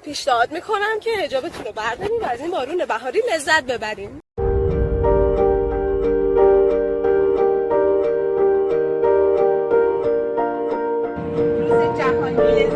پیشنهاد میکنم که حجابتون رو بردارین و از این بارون بهاری لذت ببرین. روز جهانی